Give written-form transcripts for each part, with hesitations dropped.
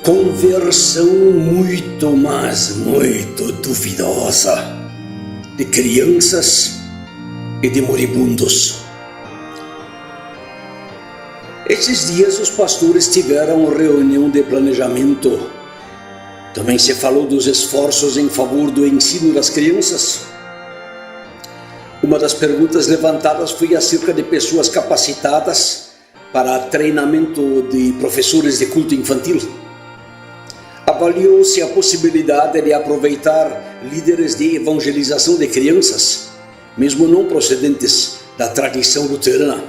Conversão muito, mas muito duvidosa de crianças e de moribundos. Esses dias os pastores tiveram reunião de planejamento. Também se falou dos esforços em favor do ensino das crianças. Uma das perguntas levantadas foi acerca de pessoas capacitadas para treinamento de professores de culto infantil. Avaliou-se a possibilidade de aproveitar líderes de evangelização de crianças, mesmo não procedentes da tradição luterana.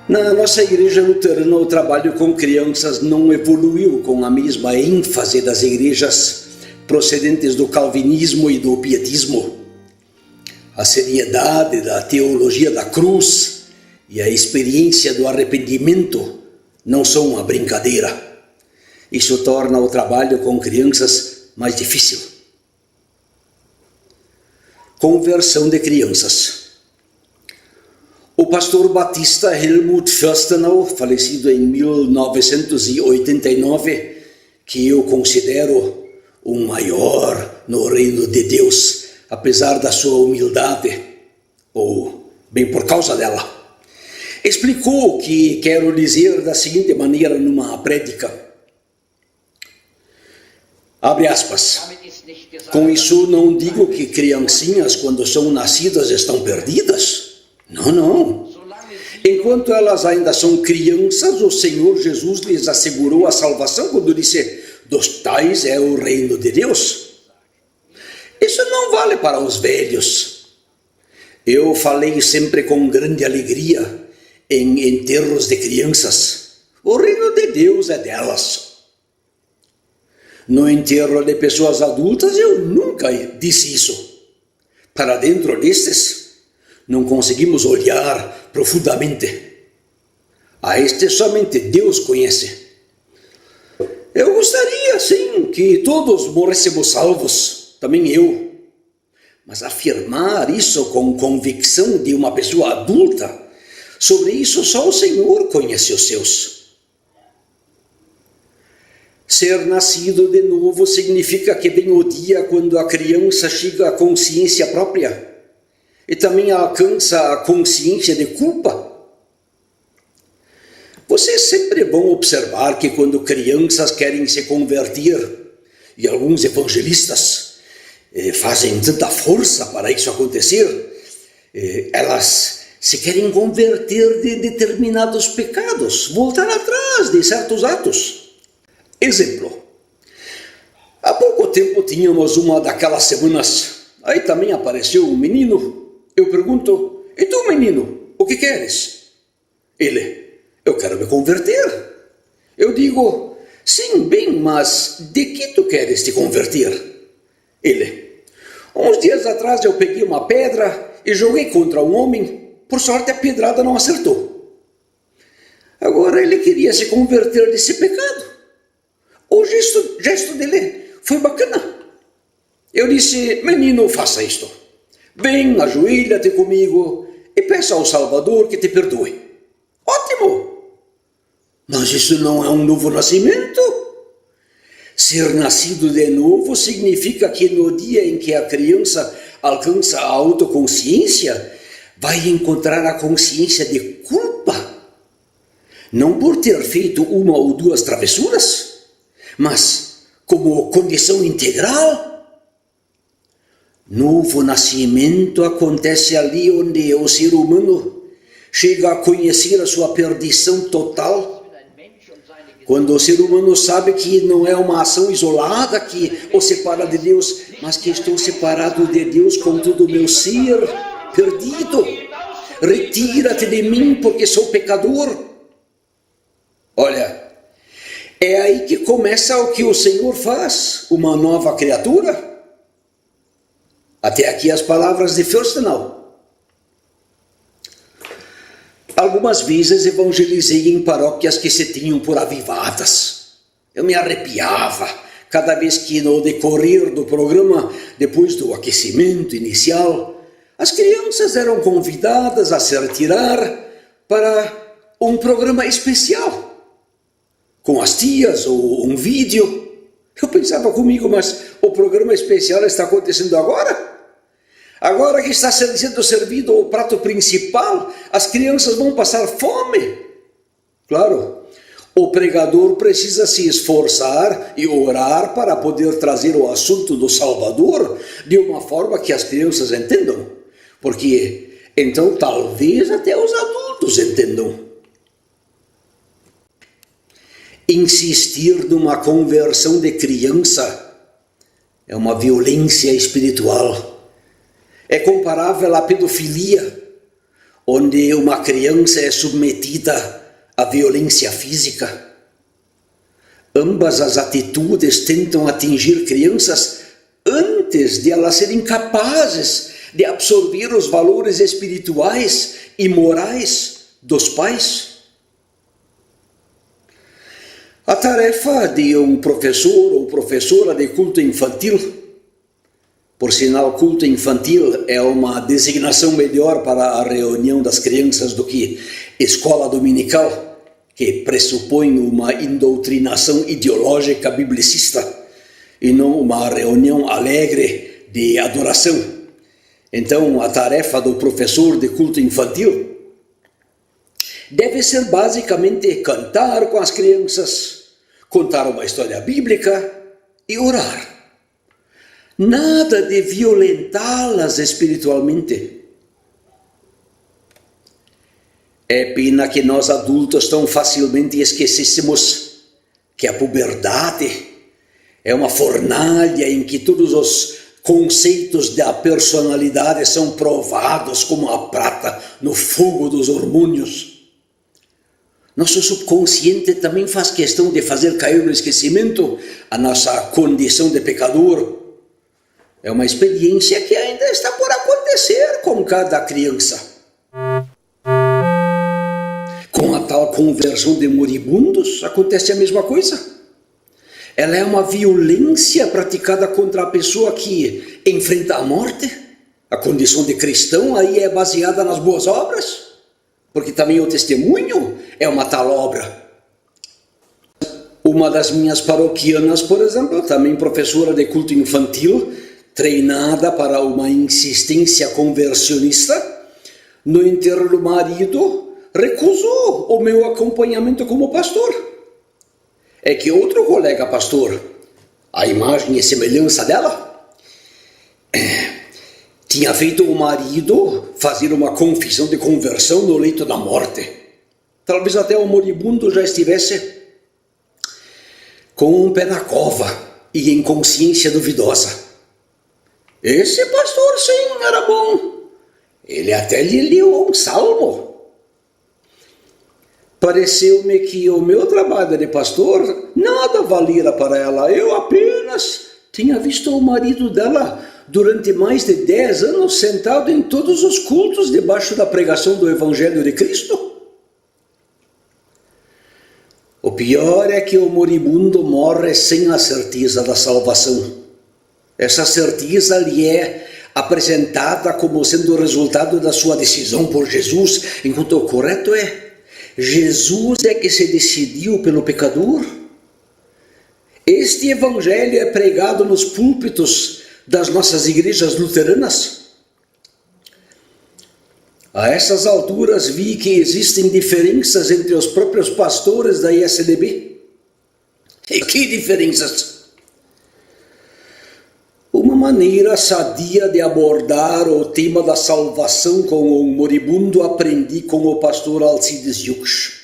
Na nossa igreja luterana, o trabalho com crianças não evoluiu com a mesma ênfase das igrejas procedentes do calvinismo e do pietismo. A seriedade da teologia da cruz e a experiência do arrependimento não são uma brincadeira. Isso torna o trabalho com crianças mais difícil. Conversão de crianças. O pastor batista Helmut Fürstenau, falecido em 1989, que eu considero o maior no reino de Deus, apesar da sua humildade, ou bem por causa dela, explicou o que quero dizer da seguinte maneira numa prédica. Abre aspas. Com isso não digo que criancinhas, quando são nascidas, estão perdidas. Não. Enquanto elas ainda são crianças, o Senhor Jesus lhes assegurou a salvação quando disse: dos tais é o reino de Deus. Isso não vale para os velhos. Eu falei sempre com grande alegria em enterros de crianças. O reino de Deus é delas. No enterro de pessoas adultas, eu nunca disse isso. Para dentro destes, não conseguimos olhar profundamente. A este somente Deus conhece. Eu gostaria, sim, que todos morrêssemos salvos, também eu. Mas afirmar isso com convicção de uma pessoa adulta, sobre isso só o Senhor conhece os seus. Ser nascido de novo significa que vem o dia quando a criança chega à consciência própria e também alcança a consciência de culpa. Vocês sempre vão observar que quando crianças querem se converter, e alguns evangelistas fazem tanta força para isso acontecer, elas se querem converter de determinados pecados, voltar atrás de certos atos. Exemplo, há pouco tempo tínhamos uma daquelas semanas, aí também apareceu um menino. Eu pergunto: e tu, menino, o que queres? Ele: eu quero me converter. Eu digo: sim, bem, mas de que tu queres te converter? Ele: uns dias atrás eu peguei uma pedra e joguei contra um homem, por sorte a pedrada não acertou. Agora ele queria se converter desse pecado. O gesto dele foi bacana. Eu disse: menino, faça isto. Vem, ajoelha-te comigo e peça ao Salvador que te perdoe. Ótimo! Mas isso não é um novo nascimento? Ser nascido de novo significa que no dia em que a criança alcança a autoconsciência, vai encontrar a consciência de culpa. Não por ter feito uma ou duas travessuras, mas como condição integral. Novo nascimento acontece ali onde o ser humano chega a conhecer a sua perdição total. Quando o ser humano sabe que não é uma ação isolada que o separa de Deus, mas que estou separado de Deus com todo o meu ser, perdido. Retira-te de mim porque sou pecador. Olha, é aí que começa o que o Senhor faz, uma nova criatura. Até aqui as palavras de Fürstenau. Algumas vezes evangelizei em paróquias que se tinham por avivadas. Eu me arrepiava cada vez que no decorrer do programa, depois do aquecimento inicial, as crianças eram convidadas a se retirar para um programa especial, com as tias, ou um vídeo. Eu pensava comigo, mas o programa especial está acontecendo agora? Agora que está sendo servido o prato principal, as crianças vão passar fome. Claro, o pregador precisa se esforçar e orar para poder trazer o assunto do Salvador de uma forma que as crianças entendam. Porque então talvez até os adultos entendam. Insistir numa conversão de criança é uma violência espiritual. É comparável à pedofilia, onde uma criança é submetida à violência física. Ambas as atitudes tentam atingir crianças antes de elas serem capazes de absorver os valores espirituais e morais dos pais. A tarefa de um professor ou professora de culto infantil, por sinal, culto infantil é uma designação melhor para a reunião das crianças do que escola dominical, que pressupõe uma indoutrinação ideológica biblicista e não uma reunião alegre de adoração. Então, a tarefa do professor de culto infantil deve ser basicamente cantar com as crianças, contar uma história bíblica e orar. Nada de violentá-las espiritualmente. É pena que nós adultos tão facilmente esquecêssemos que a puberdade é uma fornalha em que todos os conceitos da personalidade são provados como a prata no fogo dos hormônios. Nosso subconsciente também faz questão de fazer cair no esquecimento a nossa condição de pecador. É uma experiência que ainda está por acontecer com cada criança. Com a tal conversão de moribundos, acontece a mesma coisa. Ela é uma violência praticada contra a pessoa que enfrenta a morte. A condição de cristão aí é baseada nas boas obras, porque também o testemunho é uma tal obra. Uma das minhas paroquianas, por exemplo, também professora de culto infantil, treinada para uma insistência conversionista, no enterro do marido, recusou o meu acompanhamento como pastor. É que outro colega pastor, a imagem e semelhança dela, tinha feito o marido fazer uma confissão de conversão no leito da morte. Talvez até o moribundo já estivesse com um pé na cova e em consciência duvidosa. Esse pastor, sim, era bom. Ele até lhe leu um salmo. Pareceu-me que o meu trabalho de pastor nada valia para ela. Eu apenas tinha visto o marido dela durante mais de 10 anos sentado em todos os cultos debaixo da pregação do Evangelho de Cristo. O pior é que o moribundo morre sem a certeza da salvação. Essa certeza lhe é apresentada como sendo o resultado da sua decisão por Jesus, enquanto o correto é: Jesus é que se decidiu pelo pecador. Este evangelho é pregado nos púlpitos das nossas igrejas luteranas. A essas alturas vi que existem diferenças entre os próprios pastores da ISDB. E que diferenças? Uma maneira sadia de abordar o tema da salvação com o moribundo aprendi com o pastor Alcides Yux.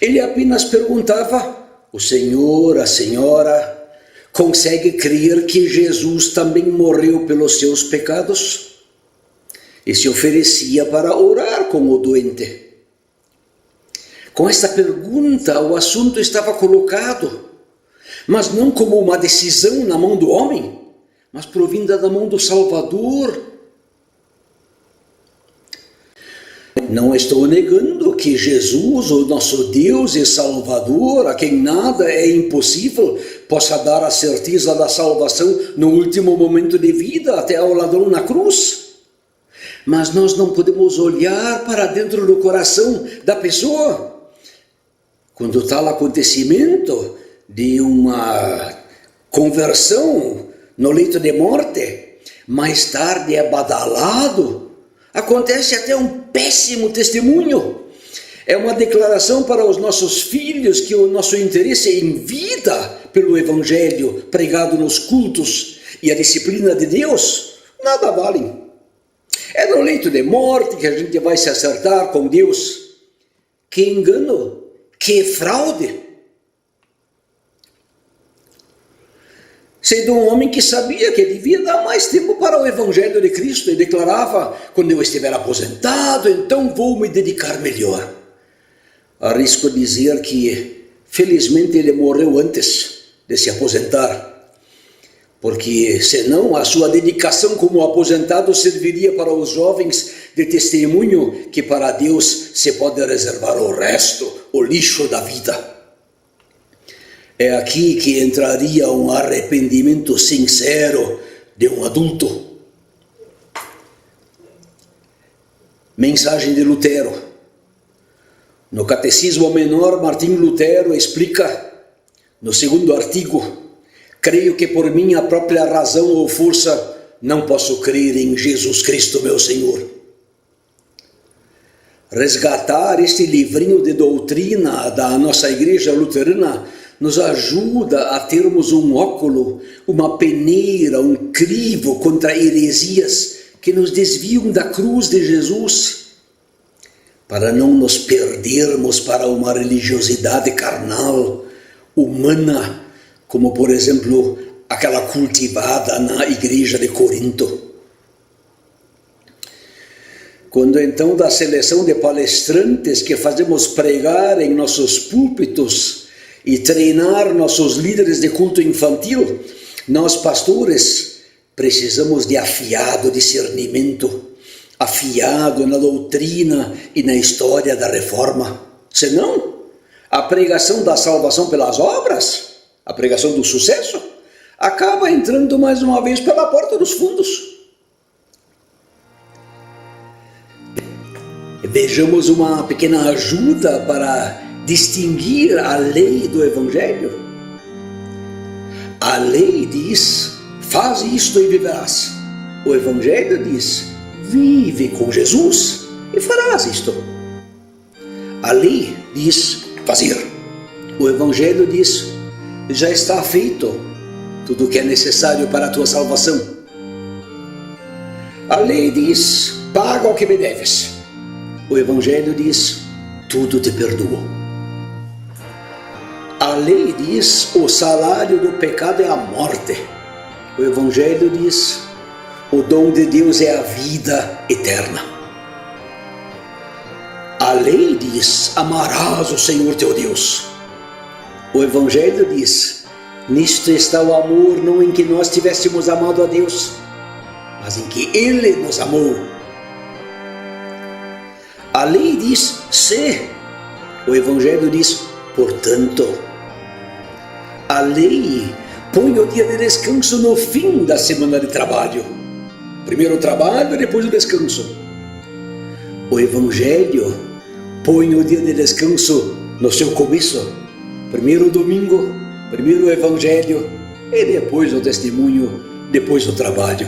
Ele apenas perguntava: o senhor, a senhora, consegue crer que Jesus também morreu pelos seus pecados? E se oferecia para orar com o doente. Com esta pergunta, o assunto estava colocado, mas não como uma decisão na mão do homem, mas provinda da mão do Salvador. Não estou negando que Jesus, o nosso Deus e Salvador, a quem nada é impossível, possa dar a certeza da salvação no último momento de vida, até ao ladrão na cruz. Mas nós não podemos olhar para dentro do coração da pessoa quando tal acontecimento de uma conversão no leito de morte, mais tarde é badalado, acontece até um péssimo testemunho. É uma declaração para os nossos filhos que o nosso interesse em vida pelo Evangelho pregado nos cultos e a disciplina de Deus nada valem. É no leito de morte que a gente vai se acertar com Deus. Que engano, que fraude. Sendo um homem que sabia que devia dar mais tempo para o Evangelho de Cristo e declarava: quando eu estiver aposentado, então vou me dedicar melhor. Arrisco dizer que, felizmente, ele morreu antes de se aposentar, porque senão a sua dedicação como aposentado serviria para os jovens de testemunho que para Deus se pode reservar o resto, o lixo da vida. É aqui que entraria um arrependimento sincero de um adulto. Mensagem de Lutero. No Catecismo Menor, Martim Lutero explica, no segundo artigo: creio que por minha própria razão ou força não posso crer em Jesus Cristo, meu Senhor. Resgatar este livrinho de doutrina da nossa igreja luterana nos ajuda a termos um óculo, uma peneira, um crivo contra heresias que nos desviam da cruz de Jesus, para não nos perdermos para uma religiosidade carnal, humana, como por exemplo aquela cultivada na igreja de Corinto. Quando então da seleção de palestrantes que fazemos pregar em nossos púlpitos e treinar nossos líderes de culto infantil, nós pastores precisamos de afiado discernimento, afiado na doutrina e na história da reforma. Senão, a pregação da salvação pelas obras, a pregação do sucesso, acaba entrando mais uma vez pela porta dos fundos. Vejamos uma pequena ajuda para distinguir a lei do Evangelho. A lei diz: faz isto e viverás. O Evangelho diz: vive com Jesus e farás isto. A lei diz fazer. O Evangelho diz: já está feito tudo o que é necessário para a tua salvação. A lei diz: paga o que me deves. O Evangelho diz: tudo te perdoo. A lei diz: o salário do pecado é a morte. O Evangelho diz: o dom de Deus é a vida eterna. A lei diz: amarás o Senhor teu Deus. O Evangelho diz: nisto está o amor, não em que nós tivéssemos amado a Deus, mas em que Ele nos amou. A lei diz: se. O Evangelho diz: portanto. A lei põe o dia de descanso no fim da semana de trabalho. Primeiro o trabalho, depois o descanso. O Evangelho põe o dia de descanso no seu começo. Primeiro o domingo, primeiro o Evangelho e depois o testemunho, depois o trabalho.